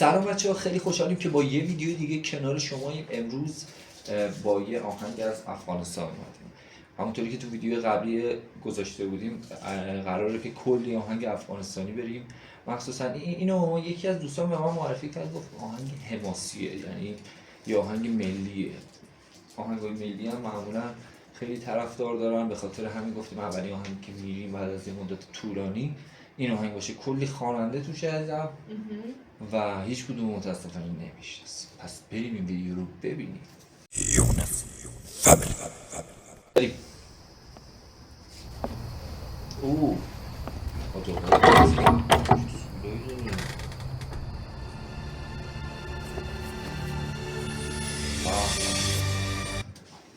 سلام بچه‌ها، خیلی خوشحالیم که با یه ویدیو دیگه کنار شماییم. امروز با یه آهنگ از افغانستان اومدیم. همونطوری که تو ویدیو قبلی گذاشته بودیم قراره که کلی آهنگ افغانستانی بریم. مخصوصا اینو یکی از دوستان به من معرفی کرد، گفت آهنگ حماسیه، یعنی یه آهنگ ملیه. آهنگای ملی هم معمولا خیلی طرفدار دارن، به خاطر همین گفتیم اولی آهنگی که میریم بعد از یه مدت طولانی این آهنگ باشه. کلی خواننده توش هستم و هیچ کدوم متاسفانه نمیشناسیم، پس بریم این ویدیو رو ببینیم. یونس فامیلی بریم. اوه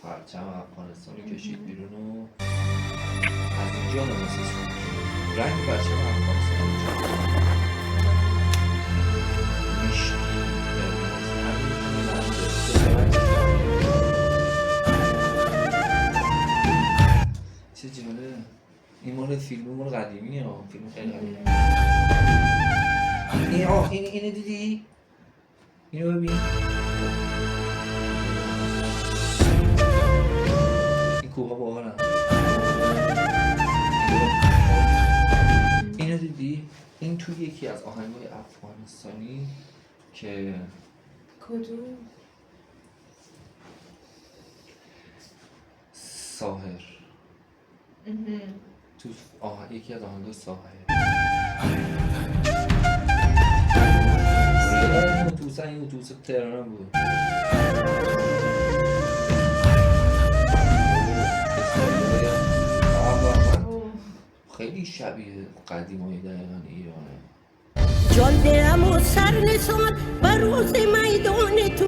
پرچم افغانستان رو کشید بیرون و از اینجا نماسیز کنید. رنگ پرچم افغانستان رو چه جاله؟ این مال فیلم قدیمی ها، فیلم خیلی قدیمی. اینو دیدی؟ اینو ببین. این کوها باحالن. اینو دیدی؟ این توی یکی از آهنگ‌های افغانستانی که کدوم؟ ساحر. تو یکی از آهنگ‌های ساحر. این اتوبوس تهران بود. خیلی شبیه قدیمای دقیقاً ایرانه. جان دلم و سر نسان بر روز میدان تو.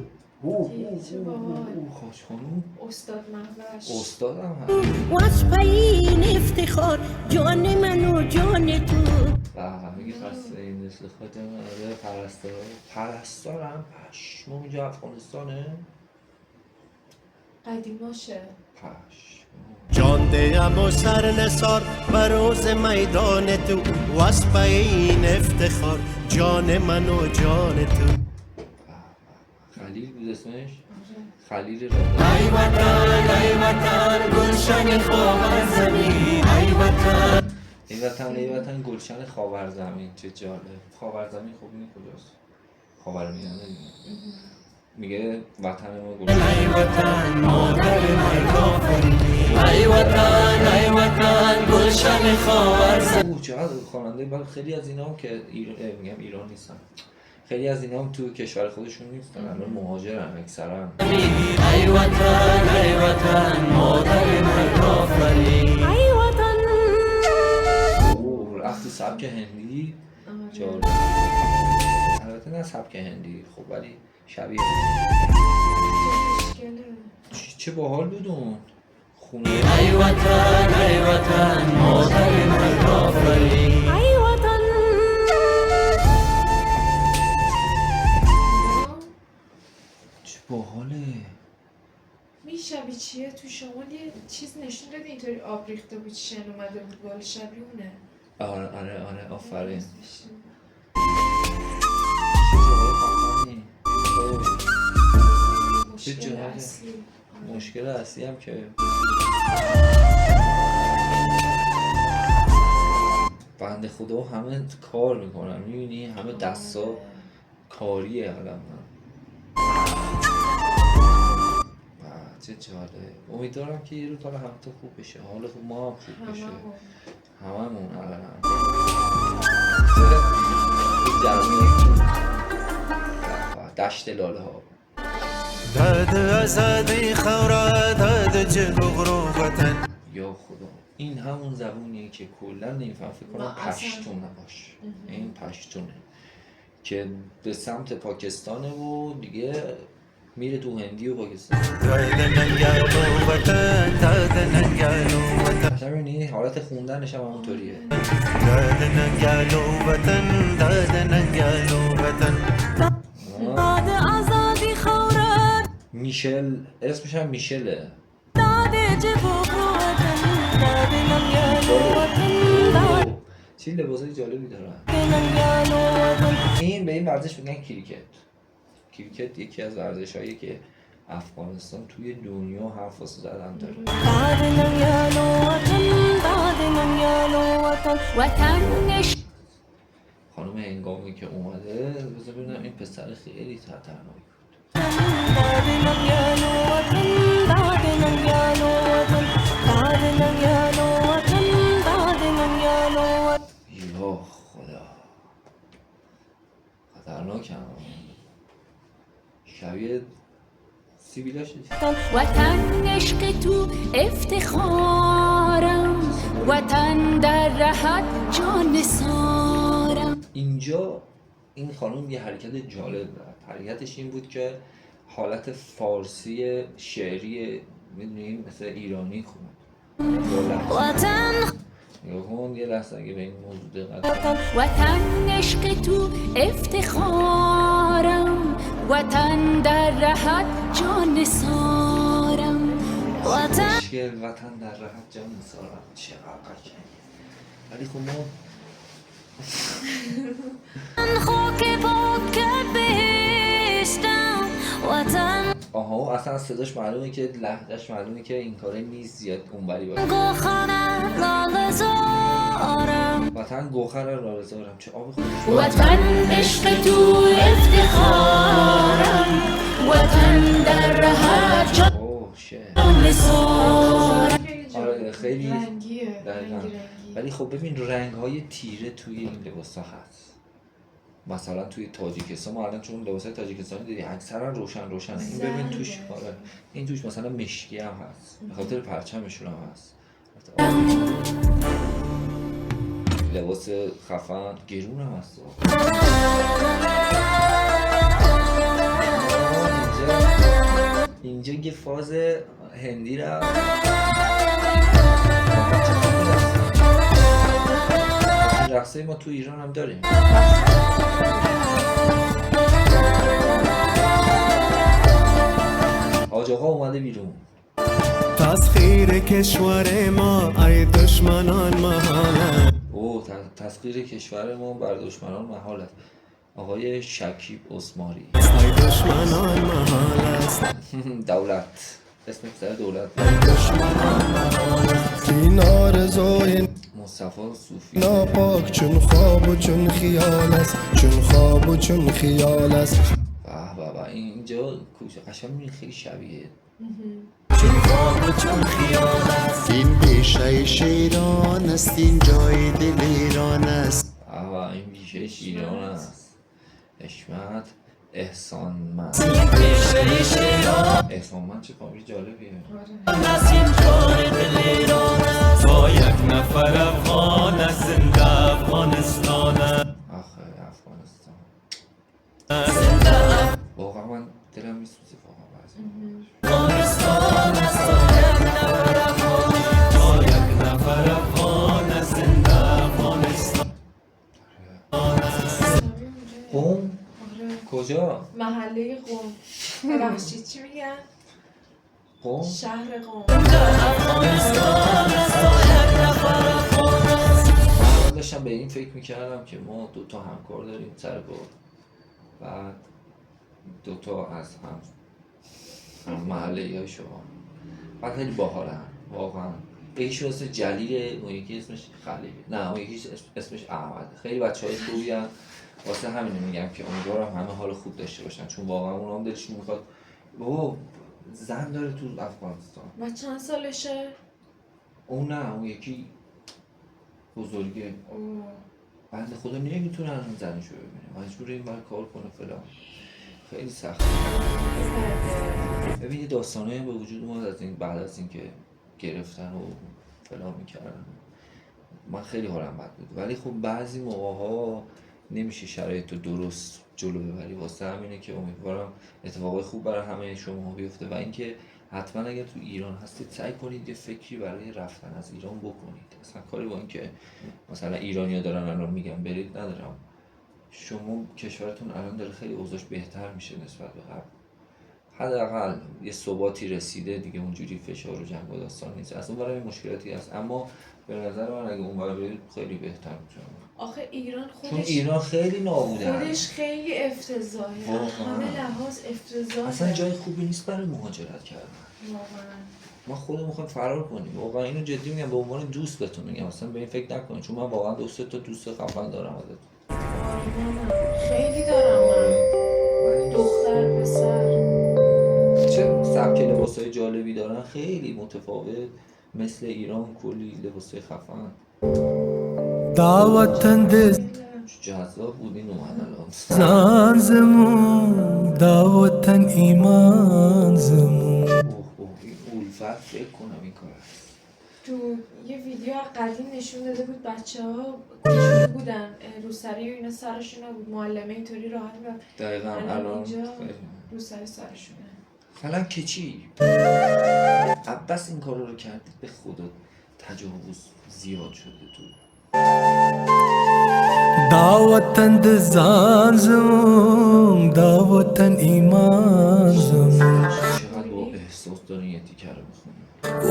خوش خانوم استاد محوش استادم هست. واس پایین افتخار جان من و جان تو. میگه خسته این مثل خودم. پرستارم پشمام. اینجا افغانستانه قدیماشه. جان دیم و سر نثار بر روز میدان تو، واسپ این افتخار جان من و جان تو. خلیل بود اسمش؟ خلیل ای وطن ای وطن گلشن خاور زمین، ای وطن ای وطن گلشن خاور زمین. چه جالب. خاور زمین خب این کجاست؟ خاورمیانه دیگه. میگه وطن ما گلشن. ای وطن مادر من کافری، ای وطن ای وطن گلشن خاور زمین. چقدر خواننده بعد خیلی از اینا هم که میگم ایران نیستن، خیلی از اینا هم تو کشور خودشون نیستن، الان مهاجرن اکثرا. ای وطن مادر من کافری. ای وطن رفت تو سبک هندی. جالب. البته نه سبک هندی خب ولی شبیه. چه باحال بود اون خونه. ای وطن مادر من کافری. ای وطن چه باحاله. شبیه چیه؟ تو شمال یه چیز نشون داده اینطوری آب ریخته بود شن اومده بود بالا، شبیه اونه. آره آفرین. مشکل اصلی هم که بنده خدا همه کار میکنن، میبینی همه دستا کاریه. الان چه جالب. امیدوارم که یه رو تا همه تو خوب بشه، حال خوب ما هم خوب بشه هممون. دشت لاله ها داد ازادی خورا داد جلو وطن. یا خدا این همون زبونیه که کلا نمیفهم. فکر کنم پشتونه باشه. این پشتونه که به سمت پاکستانه و دیگه میره تو هندی و پاکستان. ببینی حالت خوندنش هم همونطوریه. داد آزادی خورد میشل اسمش هم میشله. داد جبو وطن داد نمیاد وطن داد چه لباسای جالبی دارن. این به این ورزش میگن کریکت. کریکت یکی از ورزش‌هایی که افغانستان توی دنیا حرف واسه زدن داره. خانم هنگامی که اومده بذار ببینم این پسر خیلی خطرناک بود. یا خدا خطرناک هم شبیه سیبیلاش وطن عشق تو افتخارم وطن در رهت جان سارم. اینجا این خانم یه حرکت جالب دارد. حرکتش این بود که حالت فارسی شعری میدونیم مثل ایرانی خوند. وطن یه لحظه اگه به این موضوع دقت کنیم. وطن عشق تو افتخارم وطن در رهت جان سارم. وطن مشکل وطن در رهت جان سارم چقدر قشنگه. ولی خب ما خاک پاک بهشتم وطن آها اصلا از صداش معلومه که لهجهش معلومه که این کاره نیست زیاد اونوری باشه. گوخرم لالزارم وطن گوخر لالزارم چه آب خوبی. وطن عشق تو افتخارم وطن در رهت اوه شه. جان سارم. آره خیلی رنگیه دقیقاً. رنگی ولی خب ببین رنگ‌های تیره توی این لباسا هست. مثلا توی تاجیکستان ما الان چون لباسای تاجیکستانی دیدی اکثرا روشن این ببین توش زرده. آره این توش مثلا مشکی هم هست به خاطر پرچمشون هم هست. لباس خفن گرون هم هست. اینجا یه فاز هندی را رقصه ما تو ایران هم داریم. حاج آقا اومده بیرون. تسخیر کشور ما ای دشمنان محاله. او تسخیر کشور ما بر دشمنان محال است. آقای شکیب اسماری ای دشمنان محال است. دولت اسم پسر دولت این آرزوی مصطفی صوفی ناپاک چون خواب و چون خیال است چون خواب و چون خیال است. به اینجا کوچه قشنگ خیلی شبیه چون خواب و چون خیال است. این بیشه شیران است این جای دل ایران است. این بیشه شیران است. حشمت احسانمند. احسانمند چه کاری جالبیه. با یک نفر افغان از زنده افغانستان. آخه افغانستان واقعا من دلم میسوزه واقعا بعضی با یک نفر افغان از زنده افغانستان. قم آره کجا؟ محله قم ببخشید چی میگن؟ قم؟ شهر قم. من داشتم به این فکر میکردم که ما دوتا همکار داریم سر کار بعد دوتا از هم محله های شما بعد خیلی باحالن واقعا. یکیشون اسمش جلیله اون یکی اسمش خلیله نه اون یکی اسمش احمد. خیلی بچه های خوبی هم واسه همینه میگم که امیدوارم همه حال خوب داشته باشن چون واقعا اون هم دلشون میخواد بابا زن داره تو افغانستان. و چند سالشه؟ اون نه اون یکی بزرگه اوه بنده خدا نمیتونه الان زنشو ببینه مجبوره این بر کار کنه فلان خیلی سخته. ببین یه داستانایی به وجود اومد از این بعد از اینکه گرفتن و فلان میکردن من خیلی حالم بد بود ولی خب بعضی موقع‌ها نمیشه شرایط رو درست جلو ببری واسه همینه که امیدوارم اتفاقای خوب برای همه شما بیفته و اینکه حتما اگر تو ایران هستید سعی کنید یه فکری برای رفتن از ایران بکنید. اصلا کاری با اینکه مثلا ایرانی‌ها دارن الان میگن برید ندارم. شما کشورتون الان داره خیلی اوضاعش بهتر میشه نسبت به قبل. حداقل یه ثباتی رسیده دیگه، اونجوری فشار و جنگ و داستان نیست. از اون برای مشکلاتی هست، اما به نظر من اگه اون برای برید خیلی بهتر میشه. آخه ایران چون خودش ایران خیلی نابوده، خودش خیلی افتضاحه، واقعا. همه لحاظ افتضاحه. اصلا جای خوبی نیست برای مهاجرت کردن. واقعا ما خودمون میخوایم فرار کنیم، واقعا اینو جدی میگم، به عنوان دوست بهتون میگم، اصلا به این فکر نکنید، چون من واقعا تا دوست خفن دارم ازتون. خیلی دارم من، دختر پسر. چه سبک لباسای جالبی دارن، خیلی متفاوت، مثل ایران کلی لباسای خفن. دعوتن جذاب بود این اومد الان. زمون دعوتن ایمان زمون اوه این الفت فکر کنم این کار هست. تو یه ویدیو قدیم نشون داده بود بچه ها کوچولو بودن، روسری و اینا سرشون بود، معلمه اینطوری راحت می‌رفت. دقیقاً الان الان اینجا خیلی. روسری سرشونه. مثلا که چی؟ عباس این کار رو کردید، به خدا تجاوز زیاد شده تو. دعوتن دزان زمون دعوتن ایمان زمون چقدر با احساس دارین یه تیکه رو میخونی.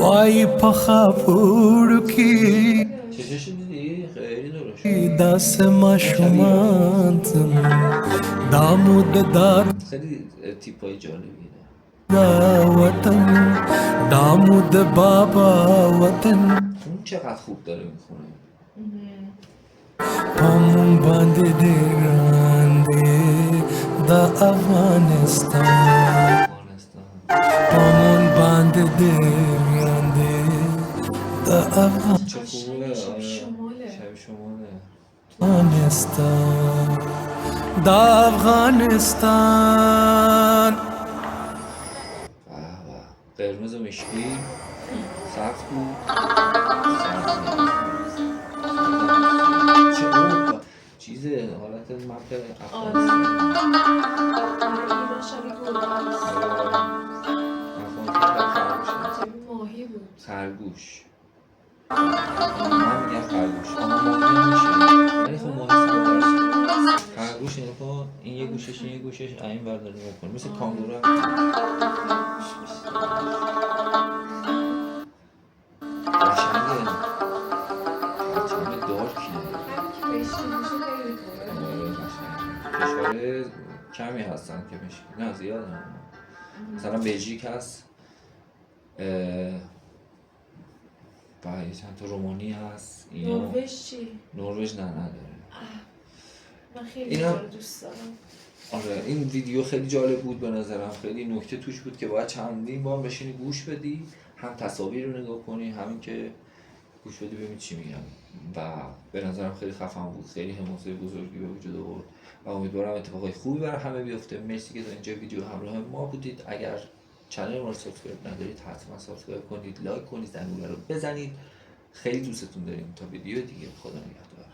وای پخا پورو کی چشش دیدی؟ خیلی درست. دست ما شمان زمون دامود دار خیلی تیپای جالبیه. وطن دامود بابا وطن اون چقدر خوب داره میخونه. پامون باندې دی ګرانده دا افغانستان پامون باندې دی ګرانده دا چه خوبه. شب شماله. شب شماله. افغانستان دا افغانستان قرمز و مشکی سبز بود. چه بود چیزه حالت مپ افغانستان. ایران شبیه گربه است. شبیه ماهی بود. خرگوش. من میگم خرگوش، اما ماهی نمیشه، ولی خب ماهی سمترش. خرگوش اینه کن، این یه گوشش این یه گوشش این برداری میکنه، مثل کانگورو هم. قشنگه، پرچم دارکیه. همین که بهش میشه خیلی خوبه. کشور کمی هستن که میشه، نه زیاد هم. مثلا بلژیک هست، بعد چند تا رومانی هست. نروژ چی؟ نروژ نه نداره. من خیلی اینا دوست دارم. آره این ویدیو خیلی جالب بود به نظرم، خیلی نکته توش بود که باید چندین بار بشینی گوش بدی، هم تصاویر رو نگاه کنی، همین که گوش بدی ببین چی میگم. و به نظرم خیلی خفن بود، خیلی حماسه بزرگی به وجود آورد و امیدوارم اتفاقای خوبی برای همه بیفته. مرسی که تا اینجا ویدیو همراه ما بودید. اگر چنل ما رو سابسکرایب ندارید حتما سابسکرایب کنید، لایک کنید، زنگوله رو بزنید. خیلی دوستتون داریم. تا ویدیو دیگه، خدا نگهدار.